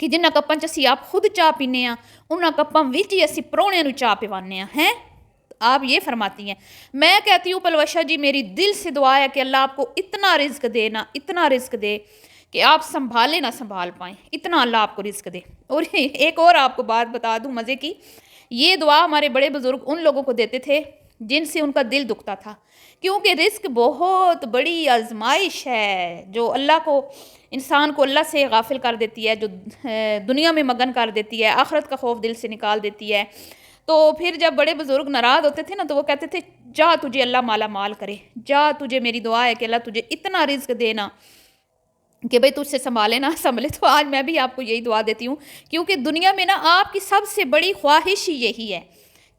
کہ جنہ کپاں 'ਚ ਅਸੀਂ آپ خود چاہ پینے ہیں انہاں کپاں وچ ہی ਅਸੀਂ پروہنیاں نوں چاہ پوانے ہیں آپ یہ فرماتی ہیں. میں کہتی ہوں پلوشا جی میری دل سے دعا ہے کہ اللہ آپ کو اتنا رزق دے نا، اتنا رزق دے کہ آپ سنبھالے نہ سنبھال پائیں، اتنا اللہ آپ کو رزق دے. اور ایک اور آپ کو بات بتا دوں مزے کی، یہ دعا ہمارے بڑے بزرگ ان لوگوں کو دیتے تھے جن سے ان کا دل دکھتا تھا، کیونکہ رزق بہت بڑی آزمائش ہے جو اللہ کو انسان کو اللہ سے غافل کر دیتی ہے، جو دنیا میں مگن کر دیتی ہے، آخرت کا خوف دل سے نکال دیتی ہے. تو پھر جب بڑے بزرگ ناراض ہوتے تھے نا تو وہ کہتے تھے جا تجھے اللہ مالا مال کرے، جا تجھے میری دعا ہے کہ اللہ تجھے اتنا رزق دینا کہ بھئی تجھ سے سنبھالے نہ سنبھلے. تو آج میں بھی آپ کو یہی دعا دیتی ہوں، کیونکہ دنیا میں نا آپ کی سب سے بڑی خواہش ہی یہی ہے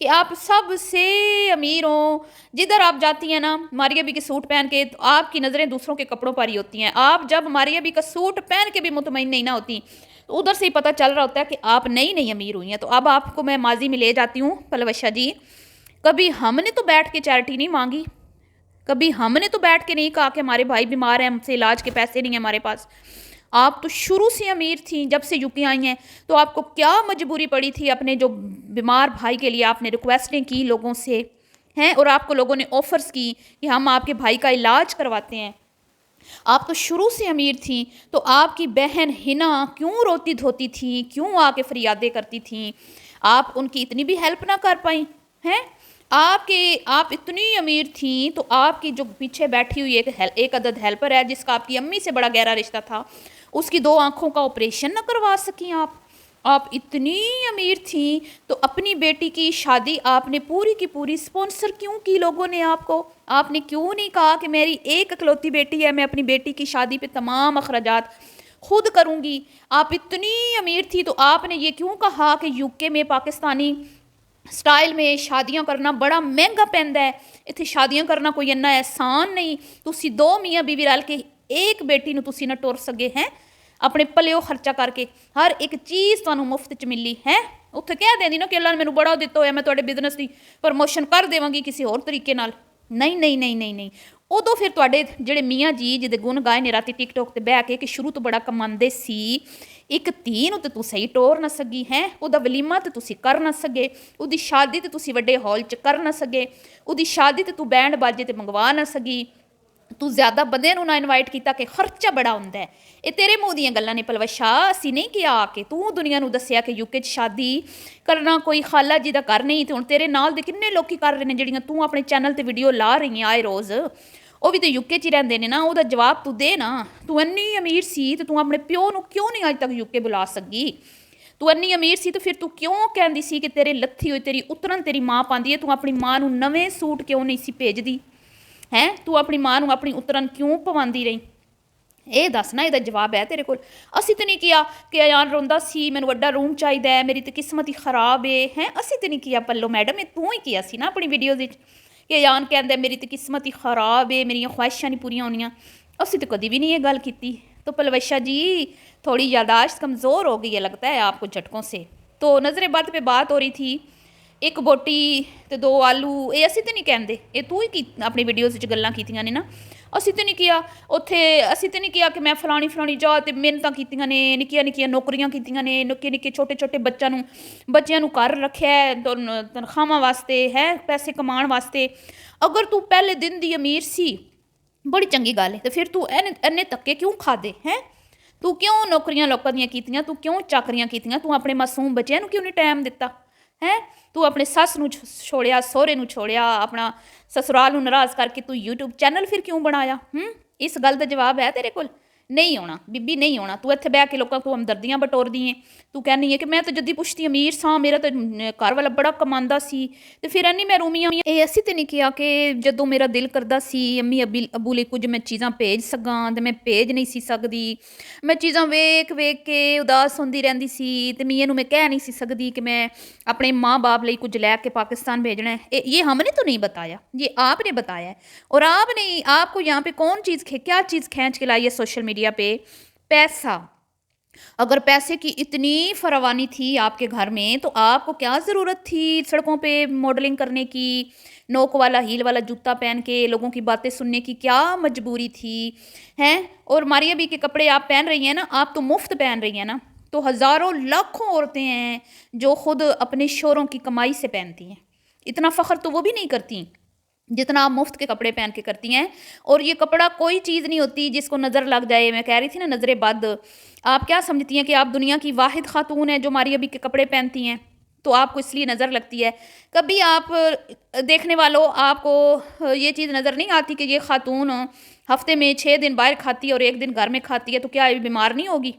کہ آپ سب سے امیر ہوں. جدھر آپ جاتی ہیں نا ماریا بی کے سوٹ پہن کے تو آپ کی نظریں دوسروں کے کپڑوں پر ہی ہوتی ہیں. آپ جب ماریا بی کا سوٹ پہن کے بھی مطمئن نہیں نہ ہوتی تو ادھر سے ہی پتہ چل رہا ہوتا ہے کہ آپ نئی امیر ہوئی ہیں. تو اب آپ کو میں ماضی میں لے جاتی ہوں پلوشا جی. کبھی ہم نے تو بیٹھ کے چیریٹی نہیں مانگی، کبھی ہم نے تو بیٹھ کے نہیں کہا کہ ہمارے بھائی بیمار ہیں ہم سے علاج کے پیسے نہیں ہیں ہمارے پاس. آپ تو شروع سے امیر تھیں، جب سے یو کے آئی ہیں تو آپ کو کیا مجبوری پڑی تھی اپنے جو بیمار بھائی کے لیے آپ نے ریکویسٹیں کی لوگوں سے ہیں، اور آپ کو لوگوں نے آفرز کی کہ ہم آپ کے بھائی کا علاج کرواتے ہیں. آپ تو شروع سے امیر تھیں، تو آپ کی بہن ہنا کیوں روتی دھوتی تھیں، کیوں آ کے فریادیں کرتی تھیں؟ آپ ان کی اتنی بھی ہیلپ نہ کر پائیں ہیں؟ آپ اتنی امیر تھیں تو آپ کی جو پیچھے بیٹھی ہوئی ایک عدد ہیلپر ہے جس کا آپ کی امی سے بڑا گہرا رشتہ تھا، اس کی 2 آنکھوں کا آپریشن نہ کروا سکیں آپ اتنی امیر تھیں تو اپنی بیٹی کی شادی آپ نے پوری کی پوری سپانسر کیوں کی لوگوں نے آپ نے کیوں نہیں کہا کہ میری ایک اکلوتی بیٹی ہے، میں اپنی بیٹی کی شادی پہ تمام اخراجات خود کروں گی؟ آپ اتنی امیر تھی تو آپ نے یہ کیوں کہا کہ یو کے میں پاکستانی سٹائل میں شادیاں کرنا بڑا مہنگا پیندا ہے، اتنے شادیاں کرنا کوئی اتنا احسان نہیں، تسی 2 میاں بیوی رل کے ایک بیٹی نو تسی نہ ٹور سکے ہیں اپنے پلیو خرچہ کر کے، ہر ایک چیز تانوں مفت چ ملی ہے. اتنے کہہ دیندی نا کہ اللہ نے مینوں بڑا دیتا ہوا میں تواڈے بزنس دی پروموشن کر دیواں گی کسی اور طریقے نال. نہیں ادو پھر تواڈے جڑے میاں جی جدے گن گائے نے راتی ٹک ٹاک تے بہ کے کہ شروع تو بڑا کماندے سی، ایک دھی نو تے تو صحیح ٹور نہ سکی ہیں، ادا ولیمہ تے تسی کر نہ سکے، اودی شادی تے تسی وڈے ہال چ کر نہ سکے، اودی شادی تے تو بینڈ باجے تے منگوا نہ سکی، تو زیادہ بندے نو نہ انوائٹ کیتا کہ خرچہ بڑا ہوندا ہے. یہ تیرے منہ دیاں گلاں نے پلوشا، اسی نہیں کیا آ کے تو دنیا نو دسیا کہ یو کے شادی کرنا کوئی خالہ جی دا کر نہیں. تے ہن تیرے نال دے کنے لوکی کر رہے نے جڑیاں تو اپنے چینل تے ویڈیو لا رہی ہیں آئے روز، وہ بھی تو یو کے چ رہندے نے نا. وہ دا جواب تو دے نا، تو انی امیر سی تے تو اپنے پیو نو کیوں نہیں اج تک یو کے بلا سکی؟ تو انی امیر سی تو پھر تو کیوں کہندی سی کہ تیرے لتھی ہوئی تیری اترن تیری ماں پاندی ہے، تو اپنی ماں نو نویں سوٹ کیوں نہیں سی بھیج دی ہیں؟ تو اپنی ماں نو اپنی اترن کیوں پواندی رہی؟ اے دس نا، یہ جواب ہے تیرے کول. اسی تو نہیں کیا کہ ایان روندا سی مینوں وڈا روم چاہیے میری تو قسمت ہی خراب ہے ہیں؟ اسی تو نہیں کیا پلو میڈم، یہ تو ہی کیا سی نا اپنی ویڈیوز وچ کہ ایان کہندا میری تو قسمت ہی خراب ہے، میری خواہشاں نہیں پوریاں ہونیاں. اسی تو کدی بھی نہیں یہ گل کیتی. تو پلوشا جی تھوڑی یاداشت کمزور ہو گئی ہے لگتا ہے آپ کو جھٹکوں سے. تو نظر بد پہ بات ہو رہی تھی، ایک بوٹی تے 2 آلو، یہ اسی تو نہیں کہندے، یہ تو ہی اپنی ویڈیوز وچ گلاں کیتیاں نے نا. اسی تو نہیں کیا اتھے، اسی تو نہیں کیا کہ میں فلانی جا تے محنتاں کیتیاں نے، نکیاں نوکریاں کیتیاں نے، نکے چھوٹے بچیاں نو کر رکھیا ہے تنخواہاں واسطے ہے، پیسے کمان واسطے. اگر تو پہلے دن دی امیر سی بڑی چنگی گل ہے، تو پھر تو اینے تکے کیوں کھا دے ہیں؟ تو کیوں نوکریاں لوکاں دیاں کیتیاں، تو کیوں چاکریاں کیتیاں، تو اپنے معصوم بچیاں نو کیوں نہیں ٹائم دتا ہیں؟ تو اپنے سس نو چھوڑیا، سہرے نو چھوڑیا، اپنا سسرال نو ناراض کر کے تو یوٹیوب چینل پھر کیوں بنایا؟ اس گل دا جواب ہے تیرے کول؟ نہیں ہونا بی نہیں ہونا. تو اتنے بہ کے لوگوں کو ہمدردیاں بٹور دی ہیں. تو کہنی ہے کہ میں تو جدی پوچھتی امیر ساں، میرا تو گھر والا بڑا کماندا سی، تو پھر اینی میں رومیاں یہ اسی تے نہیں کیا کہ جدوں میرا دل کردا سی امی ابو لئی کچھ میں چیزاں بھیج سکاں تے میں بھیج نہیں سی سکدی، میں چیزاں ویکھ کے اداس ہوندی رہندی سی تے میاں نو میں کہہ نہیں سی سکدی کہ میں اپنے ماں باپ لئی کچھ لے کے پاکستان بھیجنا ہے. یہ ہم نے تو نہیں بتایا، یہ آپ نے بتایا ہے. اور آپ کو یہاں پہ کیا چیز کھینچ کے لائی ہے سوشل میڈیا پہ؟ پیسہ. اگر پیسے کی اتنی فراوانی تھی آپ کے گھر میں تو آپ کو کیا ضرورت تھی سڑکوں پہ ماڈلنگ کرنے کی، نوک والا ہیل والا جوتا پہن کے لوگوں کی باتیں سننے کی کیا مجبوری تھی ہیں؟ اور ماریا بی کے کپڑے آپ پہن رہی ہیں نا، آپ تو مفت پہن رہی ہیں نا. تو ہزاروں لاکھوں عورتیں ہیں جو خود اپنے شوہروں کی کمائی سے پہنتی ہیں. اتنا فخر تو وہ بھی نہیں کرتی جتنا آپ مفت کے کپڑے پہن کے کرتی ہیں. اور یہ کپڑا کوئی چیز نہیں ہوتی جس کو نظر لگ جائے. میں کہہ رہی تھی نا نظر بد. آپ کیا سمجھتی ہیں کہ آپ دنیا کی واحد خاتون ہیں جو ماری ابھی کے کپڑے پہنتی ہیں؟ تو آپ کو اس لیے نظر لگتی ہے. کبھی آپ دیکھنے والوں آپ کو یہ چیز نظر نہیں آتی کہ یہ خاتون ہفتے میں 6 دن باہر کھاتی ہے اور 1 دن گھر میں کھاتی ہے، تو کیا یہ بیمار نہیں ہوگی؟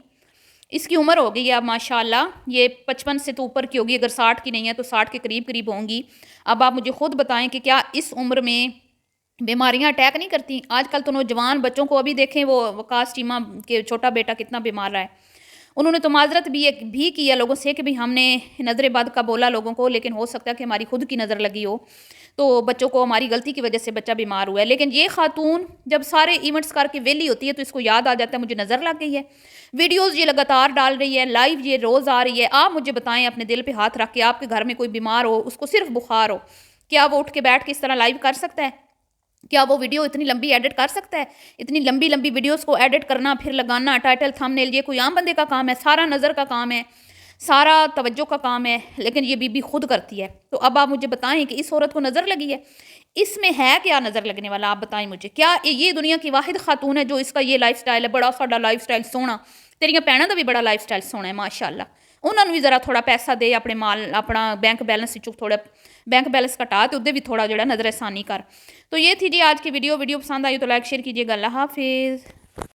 اس کی عمر ہو گئی ہے اب ماشاءاللہ، یہ 55 سے تو اوپر کی ہوگی، اگر 60 کی نہیں ہے تو 60 کے قریب قریب ہوں گی. اب آپ مجھے خود بتائیں کہ کیا اس عمر میں بیماریاں اٹیک نہیں کرتی؟ آج کل تو نوجوان بچوں کو ابھی دیکھیں، وہ وقاص چیمہ کے چھوٹا بیٹا کتنا بیمار رہا ہے. انہوں نے تو معذرت بھی کی ہے لوگوں سے کہ بھی ہم نے نظر بد کا بولا لوگوں کو، لیکن ہو سکتا ہے کہ ہماری خود کی نظر لگی ہو تو بچوں کو ہماری غلطی کی وجہ سے بچہ بیمار ہوا ہے. لیکن یہ خاتون جب سارے ایونٹس کر کے ویلی ہوتی ہے تو اس کو یاد آ جاتا ہے مجھے نظر لگ گئی ہے. ویڈیوز یہ لگاتار ڈال رہی ہے، لائیو یہ روز آ رہی ہے. آپ مجھے بتائیں اپنے دل پہ ہاتھ رکھ کے، آپ کے گھر میں کوئی بیمار ہو، اس کو صرف بخار ہو، کیا وہ اٹھ کے بیٹھ کے اس طرح لائیو کر سکتا ہے؟ کیا وہ ویڈیو اتنی لمبی ایڈٹ کر سکتا ہے؟ اتنی لمبی لمبی ویڈیوز کو ایڈٹ کرنا، پھر لگانا ٹائٹل تھم نیل، یہ کوئی عام بندے کا کام ہے؟ سارا نظر کا کام ہے، سارا توجہ کا کام ہے، لیکن یہ بی بی خود کرتی ہے. تو اب آپ مجھے بتائیں کہ اس عورت کو نظر لگی ہے، اس میں ہے کیا نظر لگنے والا؟ آپ بتائیں مجھے. کیا یہ دنیا کی واحد خاتون ہے جو اس کا یہ لائف سٹائل ہے بڑا ساڈا لائف سٹائل سونا؟ تیریاں بھیناں دا بھی بڑا لائف سٹائل سونا ہے ماشاءاللہ. انہوں نے بھی ذرا تھوڑا پیسہ دے اپنے مال، اپنا بینک بیلنس تھوڑا بینک بیلنس کٹا تو ادھر بھی تھوڑا جڑا نظر ثانی کر. تو یہ تھی جی آج کی ویڈیو پسند آئی تو لائک شیئر کیجیے گا. اللہ حافظ.